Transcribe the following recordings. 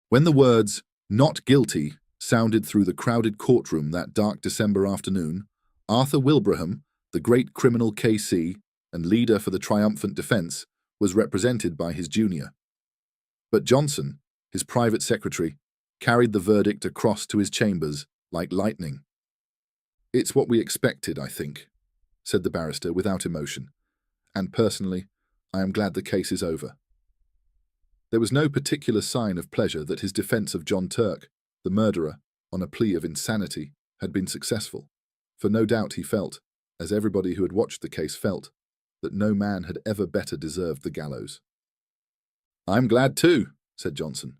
When the words, "not guilty," sounded through the crowded courtroom that dark December afternoon, Arthur Wilbraham, the great criminal KC and leader for the triumphant defense, was represented by his junior. But Johnson, his private secretary, carried the verdict across to his chambers like lightning. "It's what we expected, I think," said the barrister without emotion, "and personally, I am glad the case is over." There was no particular sign of pleasure that his defense of John Turk, the murderer, on a plea of insanity, had been successful, for no doubt he felt, as everybody who had watched the case felt, that no man had ever better deserved the gallows. "I'm glad too," said Johnson.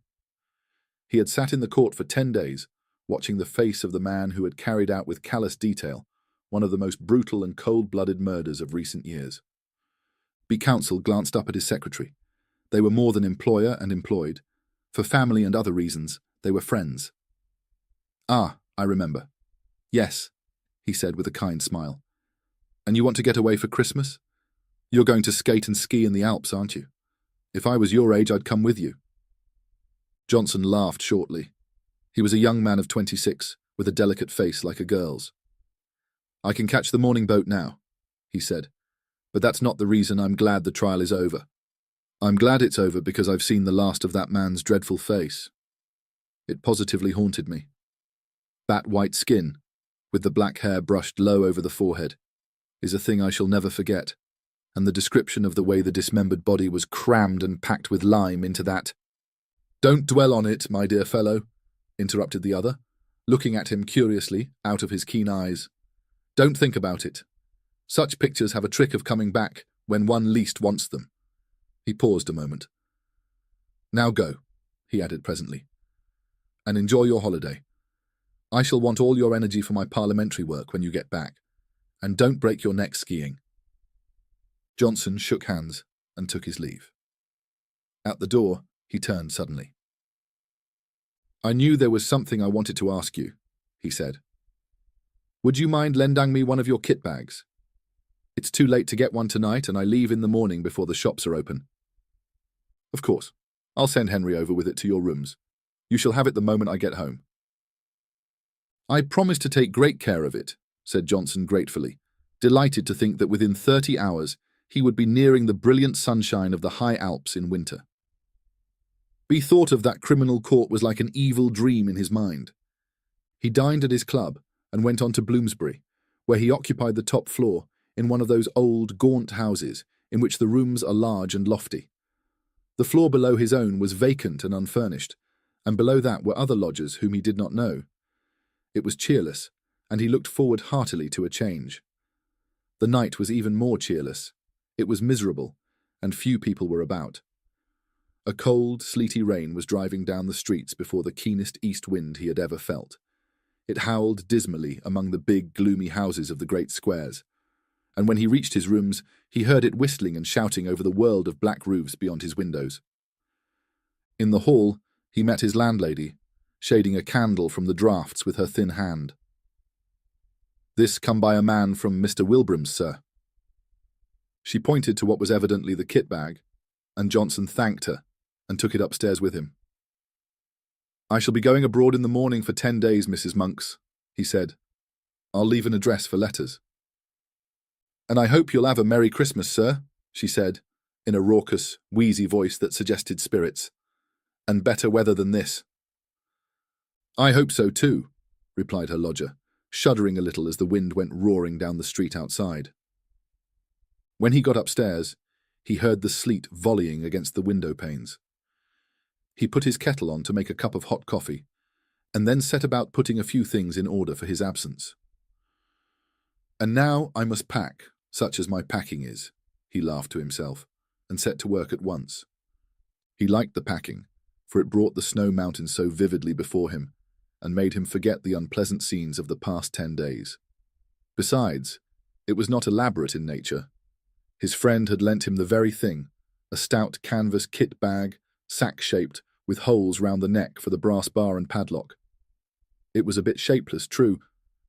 He had sat in the court for 10 days, watching the face of the man who had carried out with callous detail one of the most brutal and cold-blooded murders of recent years. The counsel glanced up at his secretary. They were more than employer and employed. For family and other reasons, they were friends. "Ah, I remember. Yes," he said with a kind smile. "And you want to get away for Christmas? You're going to skate and ski in the Alps, aren't you? If I was your age, I'd come with you." Johnson laughed shortly. He was a young man of 26, with a delicate face like a girl's. "I can catch the morning boat now," he said, "but that's not the reason I'm glad the trial is over. I'm glad it's over because I've seen the last of that man's dreadful face. It positively haunted me. That white skin, with the black hair brushed low over the forehead, is a thing I shall never forget, and the description of the way the dismembered body was crammed and packed with lime into that—" "Don't dwell on it, my dear fellow," interrupted the other, looking at him curiously out of his keen eyes. "Don't think about it. Such pictures have a trick of coming back when one least wants them." He paused a moment. "Now go," he added presently, "and enjoy your holiday. I shall want all your energy for my parliamentary work when you get back, and don't break your neck skiing." Johnson shook hands and took his leave. At the door, he turned suddenly. "I knew there was something I wanted to ask you," he said. "Would you mind lending me one of your kit bags? It's too late to get one tonight, and I leave in the morning before the shops are open." "Of course. I'll send Henry over with it to your rooms. You shall have it the moment I get home." "I promise to take great care of it," said Johnson gratefully, delighted to think that within 30 hours he would be nearing the brilliant sunshine of the high Alps in winter. The thought of that criminal court was like an evil dream in his mind. He dined at his club and went on to Bloomsbury, where he occupied the top floor in one of those old, gaunt houses in which the rooms are large and lofty. The floor below his own was vacant and unfurnished, and below that were other lodgers whom he did not know. It was cheerless, and he looked forward heartily to a change. The night was even more cheerless. It was miserable, and few people were about. A cold, sleety rain was driving down the streets before the keenest east wind he had ever felt. It howled dismally among the big, gloomy houses of the great squares, and when he reached his rooms, he heard it whistling and shouting over the world of black roofs beyond his windows. In the hall, he met his landlady, shading a candle from the draughts with her thin hand. "This come by a man from Mr. Wilbraham's, sir." She pointed to what was evidently the kit bag, and Johnson thanked her and took it upstairs with him. "I shall be going abroad in the morning for 10 days, Mrs. Monks," he said. "I'll leave an address for letters." "And I hope you'll have a Merry Christmas, sir," she said, in a raucous, wheezy voice that suggested spirits. "And better weather than this." "I hope so too," replied her lodger, shuddering a little as the wind went roaring down the street outside. When he got upstairs, he heard the sleet volleying against the window panes. He put his kettle on to make a cup of hot coffee, and then set about putting a few things in order for his absence. "And now I must pack, such as my packing is," he laughed to himself, and set to work at once. He liked the packing, for it brought the snow mountains so vividly before him, and made him forget the unpleasant scenes of the past 10 days. Besides, it was not elaborate in nature. His friend had lent him the very thing, a stout canvas kit bag, sack-shaped, with holes round the neck for the brass bar and padlock. It was a bit shapeless, true,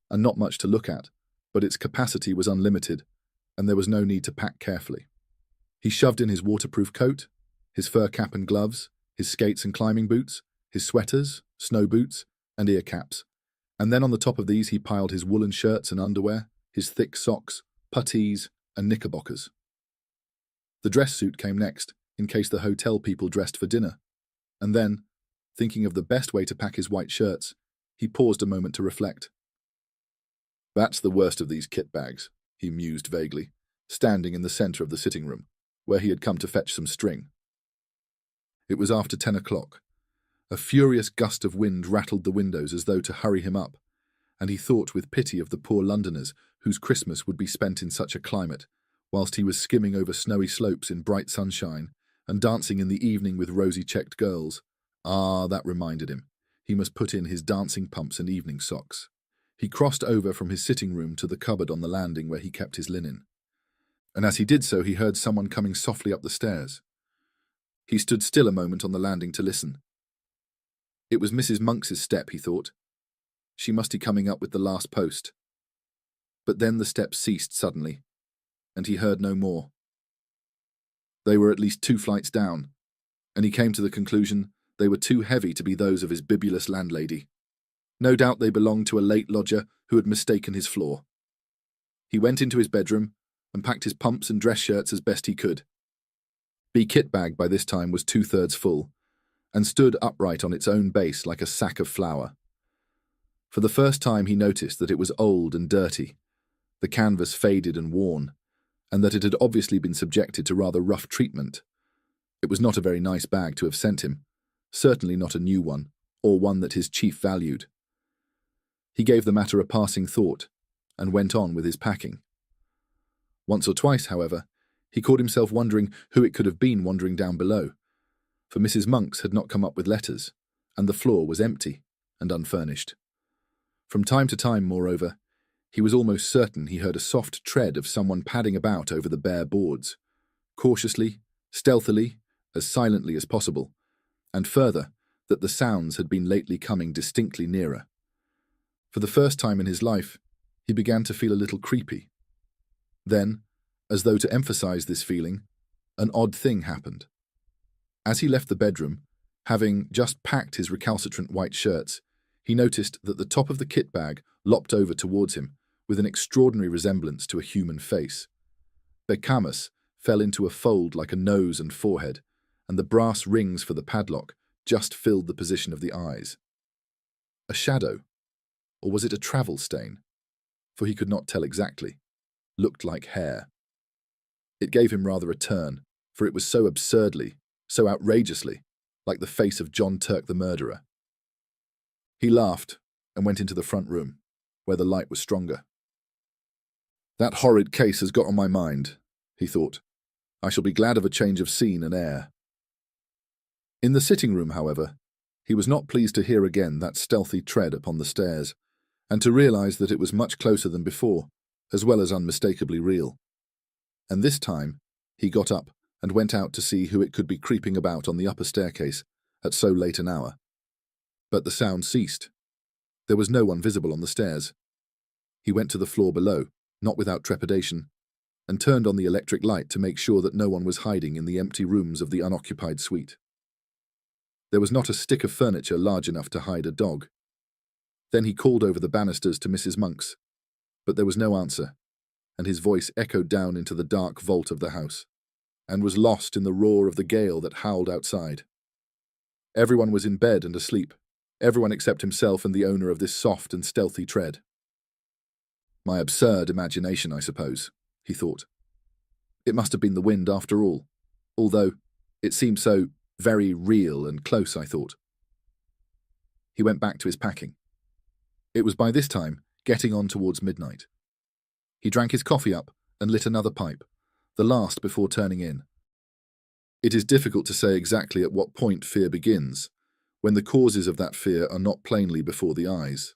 and not much to look at, but its capacity was unlimited, and there was no need to pack carefully. He shoved in his waterproof coat, his fur cap and gloves, his skates and climbing boots, his sweaters, snow boots, and ear caps, and then on the top of these he piled his woolen shirts and underwear, his thick socks, puttees, and knickerbockers. The dress suit came next, in case the hotel people dressed for dinner, and then, thinking of the best way to pack his white shirts, he paused a moment to reflect. That's the worst of these kit bags, he mused vaguely, standing in the centre of the sitting room, where he had come to fetch some string. It was after 10 o'clock. A furious gust of wind rattled the windows as though to hurry him up, and he thought with pity of the poor Londoners whose Christmas would be spent in such a climate, whilst he was skimming over snowy slopes in bright sunshine and dancing in the evening with rosy-checked girls. Ah, that reminded him. He must put in his dancing pumps and evening socks. He crossed over from his sitting room to the cupboard on the landing where he kept his linen. And as he did so, he heard someone coming softly up the stairs. He stood still a moment on the landing to listen. It was Mrs. Monks's step, he thought. She must be coming up with the last post. But then the steps ceased suddenly, and he heard no more. They were at least 2 flights down, and he came to the conclusion they were too heavy to be those of his bibulous landlady. No doubt they belonged to a late lodger who had mistaken his floor. He went into his bedroom and packed his pumps and dress shirts as best he could. B kit bag by this time was 2/3 full, and stood upright on its own base like a sack of flour. For the first time he noticed that it was old and dirty, the canvas faded and worn, and that it had obviously been subjected to rather rough treatment. It was not a very nice bag to have sent him, certainly not a new one, or one that his chief valued. He gave the matter a passing thought, and went on with his packing. Once or twice, however, he caught himself wondering who it could have been wandering down below, for Mrs. Monks had not come up with letters, and the floor was empty and unfurnished. From time to time, moreover, he was almost certain he heard a soft tread of someone padding about over the bare boards, cautiously, stealthily, as silently as possible, and further, that the sounds had been lately coming distinctly nearer. For the first time in his life, he began to feel a little creepy. Then, as though to emphasize this feeling, an odd thing happened. As he left the bedroom, having just packed his recalcitrant white shirts, he noticed that the top of the kit bag lopped over towards him with an extraordinary resemblance to a human face. The camas fell into a fold like a nose and forehead, and the brass rings for the padlock just filled the position of the eyes. A shadow, or was it a travel stain? For he could not tell exactly. Looked like hair. It gave him rather a turn, for it was so absurdly, so outrageously, like the face of John Turk the murderer. He laughed and went into the front room, where the light was stronger. That horrid case has got on my mind, he thought. I shall be glad of a change of scene and air. In the sitting room, however, he was not pleased to hear again that stealthy tread upon the stairs, and to realize that it was much closer than before, as well as unmistakably real. And this time, he got up and went out to see who it could be creeping about on the upper staircase at so late an hour. But the sound ceased. There was no one visible on the stairs. He went to the floor below, not without trepidation, and turned on the electric light to make sure that no one was hiding in the empty rooms of the unoccupied suite. There was not a stick of furniture large enough to hide a dog. Then he called over the banisters to Mrs. Monks, but there was no answer, and his voice echoed down into the dark vault of the house, and was lost in the roar of the gale that howled outside. Everyone was in bed and asleep, everyone except himself and the owner of this soft and stealthy tread. My absurd imagination, I suppose, he thought. It must have been the wind after all, although it seemed so very real and close, I thought. He went back to his packing. It was by this time getting on towards midnight. He drank his coffee up and lit another pipe, the last before turning in. It is difficult to say exactly at what point fear begins, when the causes of that fear are not plainly before the eyes.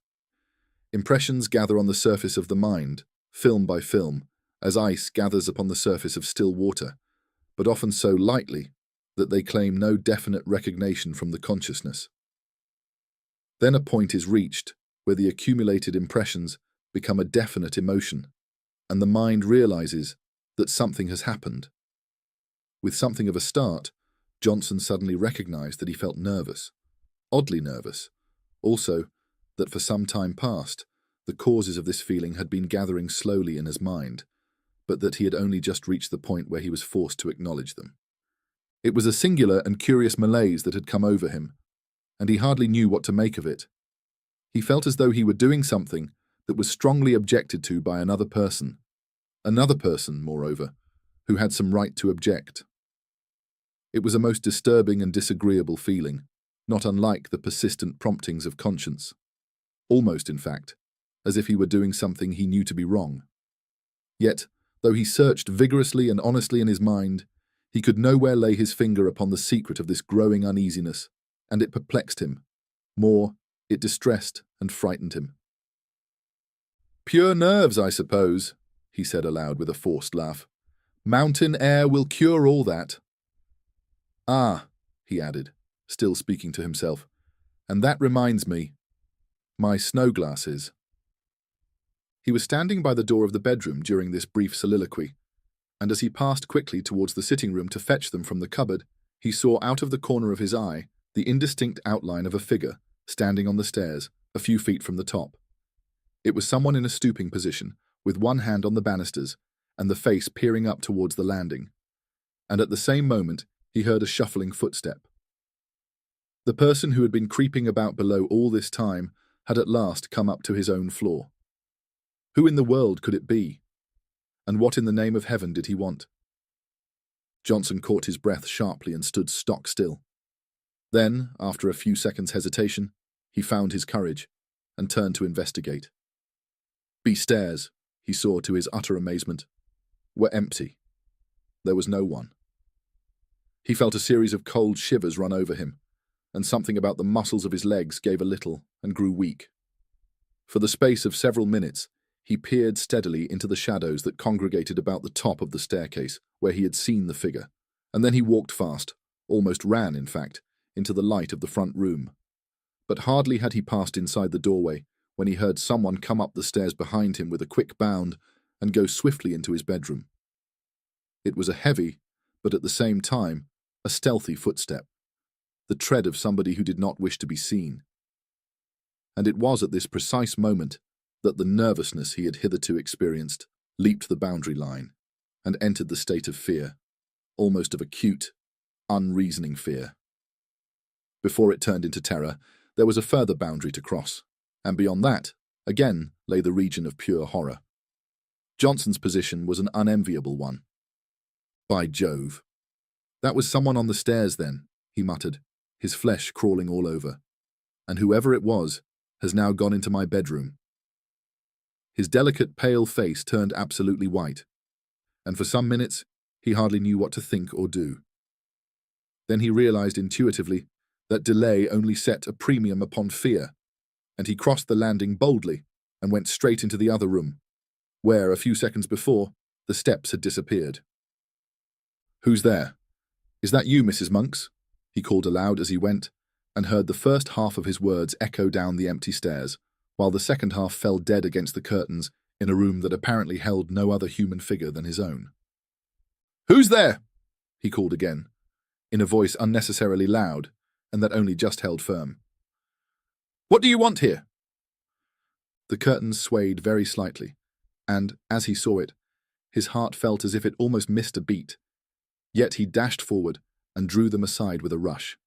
Impressions gather on the surface of the mind, film by film, as ice gathers upon the surface of still water, but often so lightly that they claim no definite recognition from the consciousness. Then a point is reached where the accumulated impressions become a definite emotion, and the mind realizes that something has happened. With something of a start, Johnson suddenly recognized that he felt nervous, oddly nervous. Also, that for some time past, the causes of this feeling had been gathering slowly in his mind, but that he had only just reached the point where he was forced to acknowledge them. It was a singular and curious malaise that had come over him, and he hardly knew what to make of it. He felt as though he were doing something that was strongly objected to by another person, moreover, who had some right to object. It was a most disturbing and disagreeable feeling, not unlike the persistent promptings of conscience. Almost, in fact, as if he were doing something he knew to be wrong. Yet, though he searched vigorously and honestly in his mind, he could nowhere lay his finger upon the secret of this growing uneasiness, and it perplexed him. More, it distressed and frightened him. "Pure nerves, I suppose," he said aloud with a forced laugh. "Mountain air will cure all that." "Ah," he added, still speaking to himself, "and that reminds me. My snow glasses." He was standing by the door of the bedroom during this brief soliloquy, and as he passed quickly towards the sitting room to fetch them from the cupboard, he saw out of the corner of his eye the indistinct outline of a figure standing on the stairs, a few feet from the top. It was someone in a stooping position, with one hand on the banisters, and the face peering up towards the landing. And at the same moment, he heard a shuffling footstep. The person who had been creeping about below all this time had at last come up to his own floor. Who in the world could it be? And what in the name of heaven did he want? Johnson caught his breath sharply and stood stock still. Then, after a few seconds' hesitation, he found his courage and turned to investigate. The stairs, he saw to his utter amazement, were empty. There was no one. He felt a series of cold shivers run over him, and something about the muscles of his legs gave a little and grew weak. For the space of several minutes, he peered steadily into the shadows that congregated about the top of the staircase where he had seen the figure, and then he walked fast, almost ran, in fact, into the light of the front room. But hardly had he passed inside the doorway when he heard someone come up the stairs behind him with a quick bound and go swiftly into his bedroom. It was a heavy, but at the same time, a stealthy footstep, the tread of somebody who did not wish to be seen. And it was at this precise moment that the nervousness he had hitherto experienced leaped the boundary line and entered the state of fear, almost of acute, unreasoning fear. Before it turned into terror, there was a further boundary to cross, and beyond that, again, lay the region of pure horror. Johnson's position was an unenviable one. By Jove! That was someone on the stairs then, he muttered, his flesh crawling all over. And whoever it was has now gone into my bedroom. His delicate, pale face turned absolutely white, and for some minutes he hardly knew what to think or do. Then he realized intuitively that delay only set a premium upon fear, and he crossed the landing boldly and went straight into the other room, where, a few seconds before, the steps had disappeared. "Who's there? Is that you, Mrs. Monks?" he called aloud as he went, and heard the first half of his words echo down the empty stairs, while the second half fell dead against the curtains in a room that apparently held no other human figure than his own. "Who's there?" he called again, in a voice unnecessarily loud, and that only just held firm. "What do you want here?" The curtains swayed very slightly, and, as he saw it, his heart felt as if it almost missed a beat. Yet he dashed forward and drew them aside with a rush.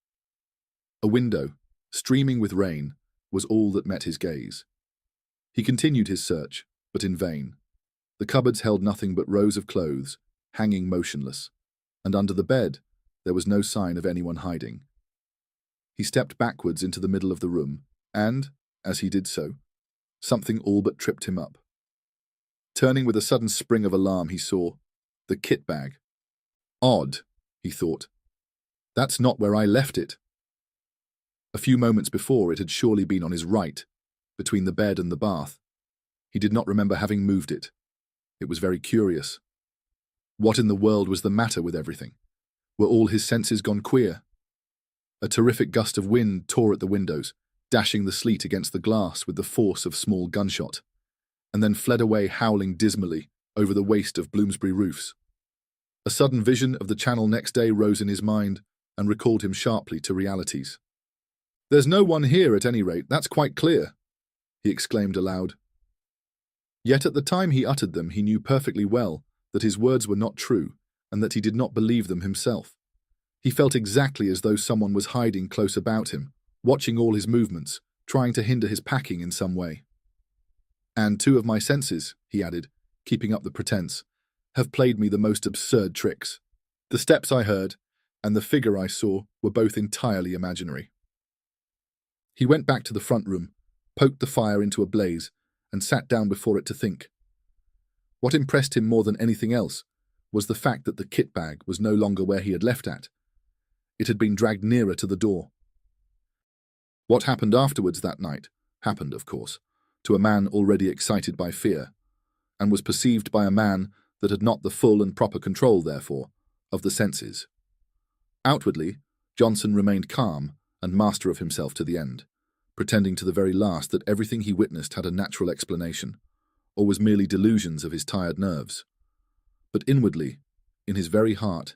A window, streaming with rain, was all that met his gaze. He continued his search, but in vain. The cupboards held nothing but rows of clothes, hanging motionless, and under the bed there was no sign of anyone hiding. He stepped backwards into the middle of the room, and, as he did so, something all but tripped him up. Turning with a sudden spring of alarm, he saw the kit bag. Odd, he thought. That's not where I left it. A few moments before, it had surely been on his right, between the bed and the bath. He did not remember having moved it. It was very curious. What in the world was the matter with everything? Were all his senses gone queer? A terrific gust of wind tore at the windows, dashing the sleet against the glass with the force of small gunshot, and then fled away howling dismally over the waste of Bloomsbury roofs. A sudden vision of the Channel next day rose in his mind and recalled him sharply to realities. "There's no one here at any rate, that's quite clear," he exclaimed aloud. Yet at the time he uttered them, he knew perfectly well that his words were not true and that he did not believe them himself. He felt exactly as though someone was hiding close about him, watching all his movements, trying to hinder his packing in some way. "And two of my senses," he added, keeping up the pretense, "have played me the most absurd tricks. The steps I heard and the figure I saw were both entirely imaginary." He went back to the front room, poked the fire into a blaze, and sat down before it to think. What impressed him more than anything else was the fact that the kit bag was no longer where he had left it. It had been dragged nearer to the door. What happened afterwards that night happened, of course, to a man already excited by fear, and was perceived by a man that had not the full and proper control, therefore, of the senses. Outwardly, Johnson remained calm and master of himself to the end, pretending to the very last that everything he witnessed had a natural explanation, or was merely delusions of his tired nerves. But inwardly, in his very heart,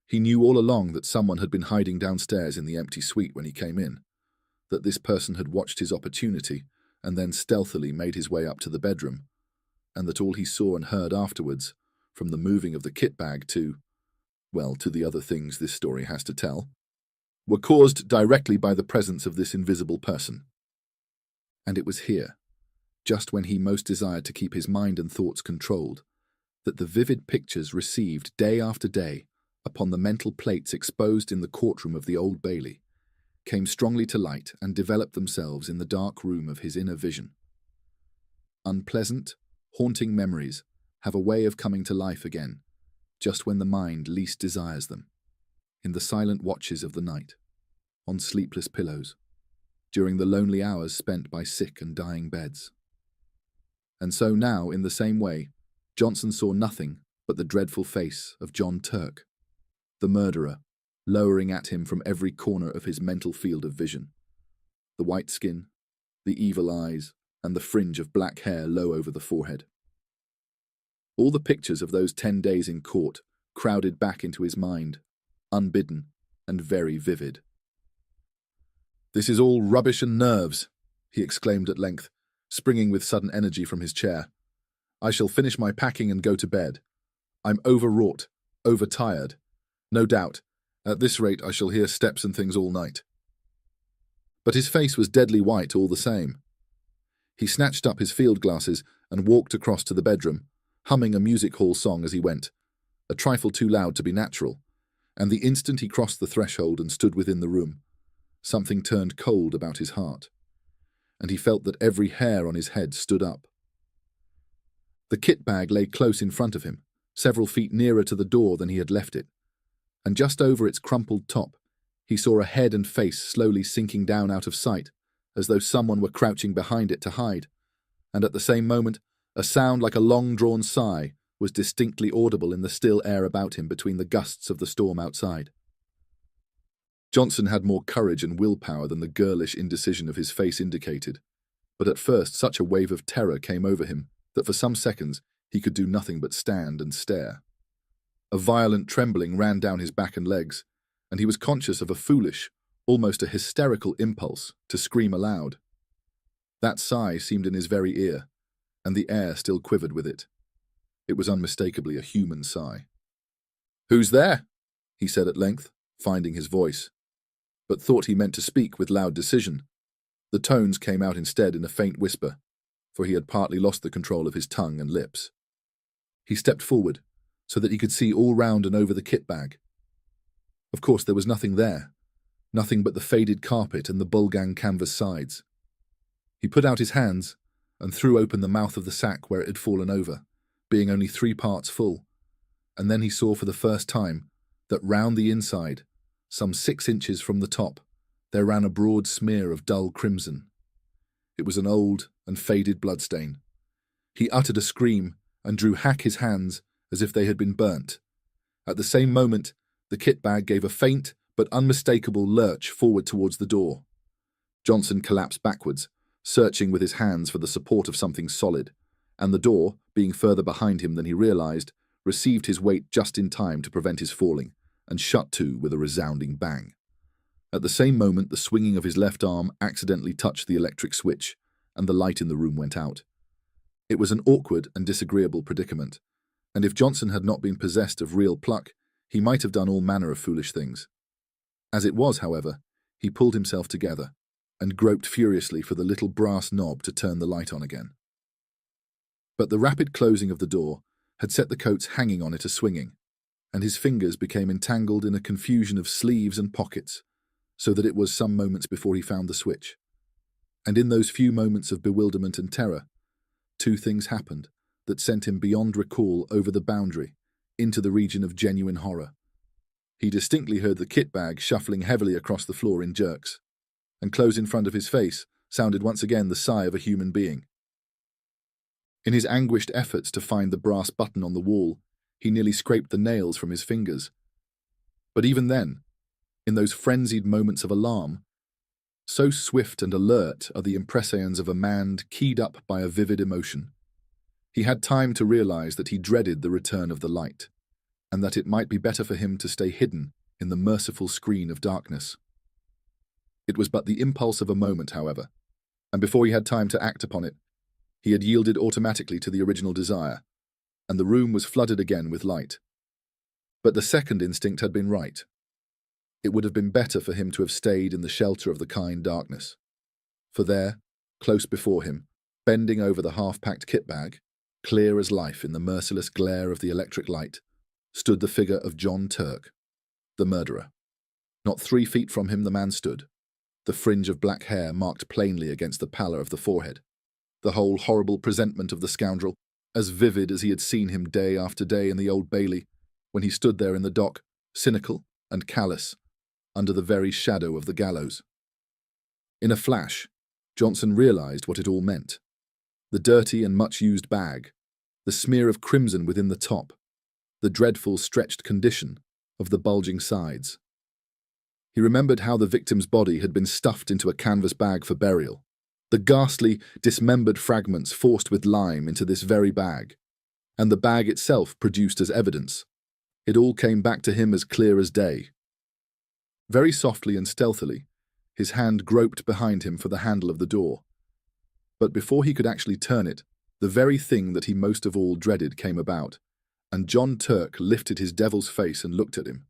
he knew all along that someone had been hiding downstairs in the empty suite when he came in, that this person had watched his opportunity and then stealthily made his way up to the bedroom, and that all he saw and heard afterwards, from the moving of the kit bag to the other things this story has to tell, were caused directly by the presence of this invisible person. And it was here, just when he most desired to keep his mind and thoughts controlled, that the vivid pictures received day after day upon the mental plates exposed in the courtroom of the Old Bailey came strongly to light and developed themselves in the dark room of his inner vision. Unpleasant, haunting memories have a way of coming to life again, just when the mind least desires them, in the silent watches of the night, on sleepless pillows, during the lonely hours spent by sick and dying beds. And so now, in the same way, Johnson saw nothing but the dreadful face of John Turk, the murderer, lowering at him from every corner of his mental field of vision. The white skin, the evil eyes, and the fringe of black hair low over the forehead. All the pictures of those 10 days in court crowded back into his mind, unbidden and very vivid. "This is all rubbish and nerves," he exclaimed at length, springing with sudden energy from his chair. "I shall finish my packing and go to bed. I'm overwrought, overtired. No doubt, at this rate I shall hear steps and things all night." But his face was deadly white all the same. He snatched up his field glasses and walked across to the bedroom, humming a music hall song as he went, a trifle too loud to be natural, and the instant he crossed the threshold and stood within the room, something turned cold about his heart, and he felt that every hair on his head stood up. The kit bag lay close in front of him, several feet nearer to the door than he had left it, and just over its crumpled top, he saw a head and face slowly sinking down out of sight, as though someone were crouching behind it to hide, and at the same moment, a sound like a long-drawn sigh was distinctly audible in the still air about him between the gusts of the storm outside. Johnson had more courage and willpower than the girlish indecision of his face indicated, but at first such a wave of terror came over him that for some seconds he could do nothing but stand and stare. A violent trembling ran down his back and legs, and he was conscious of a foolish, almost a hysterical impulse to scream aloud. That sigh seemed in his very ear, and the air still quivered with it. It was unmistakably a human sigh. "Who's there?" he said at length, finding his voice, but thought he meant to speak with loud decision. The tones came out instead in a faint whisper, for he had partly lost the control of his tongue and lips. He stepped forward, so that he could see all round and over the kit bag. Of course there was nothing there, nothing but the faded carpet and the bulgang canvas sides. He put out his hands and threw open the mouth of the sack where it had fallen over, being only 3 parts full, and then he saw for the first time that round the inside, some 6 inches from the top, there ran a broad smear of dull crimson. It was an old and faded bloodstain. He uttered a scream and drew back his hands as if they had been burnt. At the same moment, the kit bag gave a faint but unmistakable lurch forward towards the door. Johnson collapsed backwards, searching with his hands for the support of something solid, and the door, being further behind him than he realized, received his weight just in time to prevent his falling, and shut to with a resounding bang. At the same moment, the swinging of his left arm accidentally touched the electric switch, and the light in the room went out. It was an awkward and disagreeable predicament, and if Johnson had not been possessed of real pluck, he might have done all manner of foolish things. As it was, however, he pulled himself together and groped furiously for the little brass knob to turn the light on again. But the rapid closing of the door had set the coats hanging on it a-swinging, and his fingers became entangled in a confusion of sleeves and pockets, so that it was some moments before he found the switch. And in those few moments of bewilderment and terror, two things happened that sent him beyond recall over the boundary, into the region of genuine horror. He distinctly heard the kit bag shuffling heavily across the floor in jerks, and close in front of his face sounded once again the sigh of a human being. In his anguished efforts to find the brass button on the wall, he nearly scraped the nails from his fingers. But even then, in those frenzied moments of alarm, so swift and alert are the impressions of a man keyed up by a vivid emotion, he had time to realize that he dreaded the return of the light, and that it might be better for him to stay hidden in the merciful screen of darkness. It was but the impulse of a moment, however, and before he had time to act upon it, he had yielded automatically to the original desire, and the room was flooded again with light. But the second instinct had been right. It would have been better for him to have stayed in the shelter of the kind darkness. For there, close before him, bending over the half-packed kit bag, clear as life in the merciless glare of the electric light, stood the figure of John Turk, the murderer. Not 3 feet from him the man stood, the fringe of black hair marked plainly against the pallor of the forehead, the whole horrible presentment of the scoundrel, as vivid as he had seen him day after day in the Old Bailey, when he stood there in the dock, cynical and callous, under the very shadow of the gallows. In a flash, Johnson realized what it all meant. The dirty and much-used bag, the smear of crimson within the top, the dreadful stretched condition of the bulging sides. He remembered how the victim's body had been stuffed into a canvas bag for burial, the ghastly, dismembered fragments forced with lime into this very bag, and the bag itself produced as evidence. It all came back to him as clear as day. Very softly and stealthily, his hand groped behind him for the handle of the door. But before he could actually turn it, the very thing that he most of all dreaded came about, and John Turk lifted his devil's face and looked at him.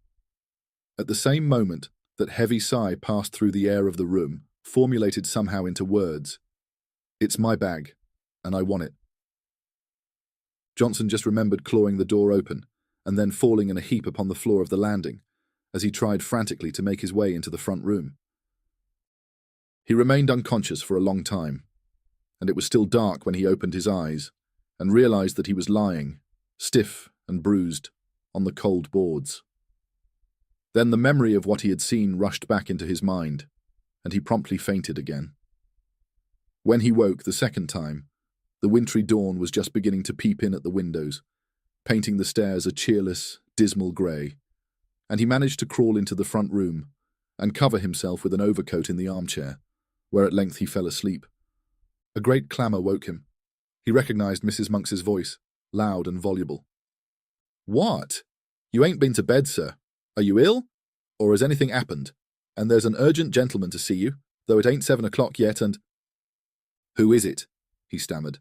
At the same moment, that heavy sigh passed through the air of the room, formulated somehow into words. "It's my bag, and I want it." Johnson just remembered clawing the door open, and then falling in a heap upon the floor of the landing, as he tried frantically to make his way into the front room. He remained unconscious for a long time, and it was still dark when he opened his eyes, and realized that he was lying, stiff and bruised, on the cold boards. Then the memory of what he had seen rushed back into his mind, and he promptly fainted again. When he woke the second time, the wintry dawn was just beginning to peep in at the windows, painting the stairs a cheerless, dismal grey, and he managed to crawl into the front room and cover himself with an overcoat in the armchair, where at length he fell asleep. A great clamour woke him. He recognized Mrs. Monks's voice, loud and voluble. "What? You ain't been to bed, sir. Are you ill? Or has anything happened? And there's an urgent gentleman to see you, though it ain't 7 o'clock yet, and—" "Who is it?" he stammered.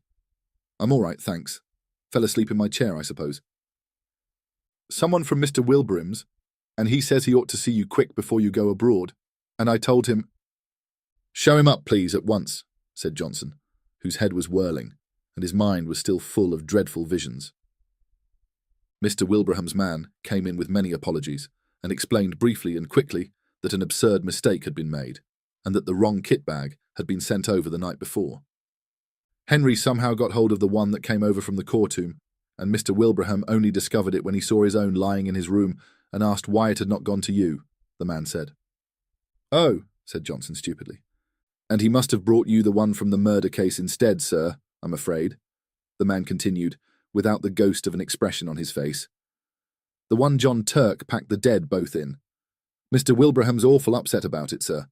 "I'm all right, thanks. Fell asleep in my chair, I suppose." "Someone from Mr. Wilbraham's, and he says he ought to see you quick before you go abroad, and I told him—" "Show him up, please, at once," said Johnson, whose head was whirling, and his mind was still full of dreadful visions. Mr. Wilbraham's man came in with many apologies, and explained briefly and quickly that an absurd mistake had been made, and that the wrong kit bag had been sent over the night before. Henry somehow got hold of the one that came over from the courtroom, and Mr. Wilbraham only discovered it when he saw his own lying in his room and asked why it had not gone to you, the man said. "Oh," said Johnson stupidly. "And he must have brought you the one from the murder case instead, sir, I'm afraid," the man continued, without the ghost of an expression on his face. "The one John Turk packed the dead both in. Mr. Wilbraham's awful upset about it, sir,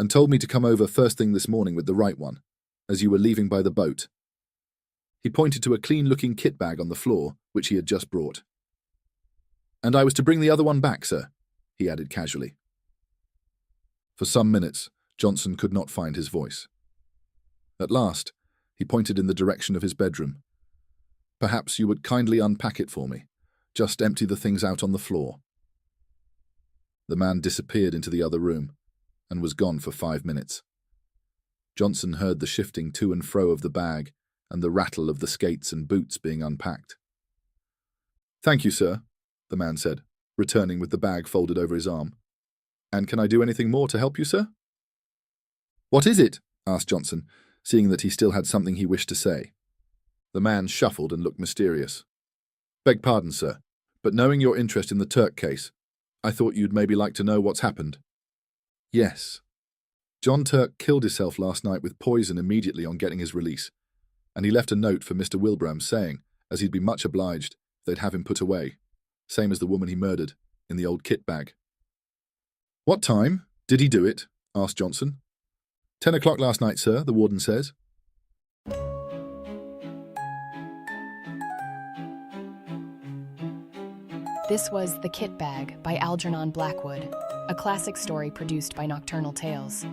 and told me to come over first thing this morning with the right one, as you were leaving by the boat." He pointed to a clean-looking kit bag on the floor, which he had just brought. "And I was to bring the other one back, sir," he added casually. For some minutes, Johnson could not find his voice. At last, he pointed in the direction of his bedroom. "Perhaps you would kindly unpack it for me. Just empty the things out on the floor." The man disappeared into the other room and was gone for 5 minutes. Johnson heard the shifting to and fro of the bag and the rattle of the skates and boots being unpacked. "Thank you, sir," the man said, returning with the bag folded over his arm. "And can I do anything more to help you, sir?" "What is it?" asked Johnson, seeing that he still had something he wished to say. The man shuffled and looked mysterious. "Beg pardon, sir, but knowing your interest in the Turk case, I thought you'd maybe like to know what's happened." "Yes. John Turk killed himself last night with poison immediately on getting his release, and he left a note for Mr. Wilbraham saying, as he'd be much obliged, they'd have him put away, same as the woman he murdered, in the old kit bag." "What time did he do it?" asked Johnson. 10 o'clock last night, sir, the warden says." This was The Kit Bag by Algernon Blackwood, a classic story produced by Nocturnal Tales.